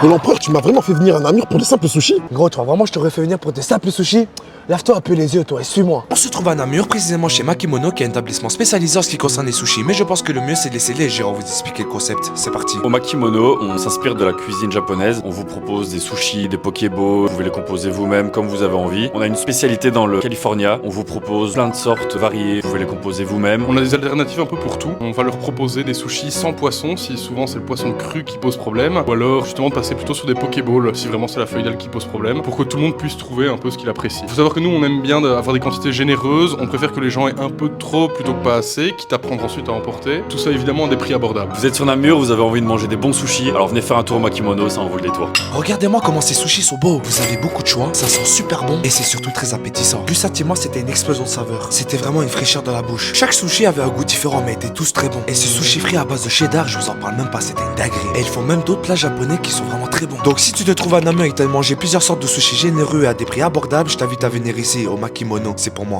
Mais l'empereur, tu m'as vraiment fait venir à Namur pour des simples sushis? Gros, toi, vraiment, je t'aurais fait venir pour des simples sushis? Lève-toi un peu les yeux, toi, et suis-moi. On se trouve à Namur, précisément chez Makimono, qui est un établissement spécialisé en ce qui concerne les sushis. Mais je pense que le mieux, c'est de laisser les gérants vous expliquer le concept. C'est parti. Au Makimono, on s'inspire de la cuisine japonaise. On vous propose des sushis, des pokéballs. Vous pouvez les composer vous-même comme vous avez envie. On a une spécialité dans le California. On vous propose plein de sortes variées. Vous pouvez les composer vous-même. On a des alternatives un peu pour tout. On va leur proposer des sushis sans poisson, si souvent c'est le poisson cru qui pose problème. Ou alors justement de passer plutôt sur des pokéballs, si vraiment c'est la feuille d'algue qui pose problème. Pour que tout le monde puisse trouver un peu ce qu'il apprécie. Faut savoir que nous, on aime bien avoir des quantités généreuses. On préfère que les gens aient un peu trop plutôt que pas assez, quitte à prendre ensuite à emporter. Tout ça évidemment à des prix abordables. Vous êtes sur Namur, vous avez envie de manger des bons sushis. Alors venez faire un tour au Makimono, ça en vaut le détour. Regardez-moi comment ces sushis sont beaux. Vous avez beaucoup de choix, ça sent super bon et c'est surtout très appétissant. Gustativement, c'était une explosion de saveurs. C'était vraiment une fraîcheur dans la bouche. Chaque sushi avait un goût différent mais étaient tous très bons. Et ce sushi frit à base de cheddar, je vous en parle même pas, c'était une dinguerie. Et ils font même d'autres plats japonais qui sont vraiment très bons. Donc si tu te trouves à Namur et que t'as mangé plusieurs sortes de sushis généreux et à des prix abordables, je t'invite à venir ici au Makimono. C'est pour moi.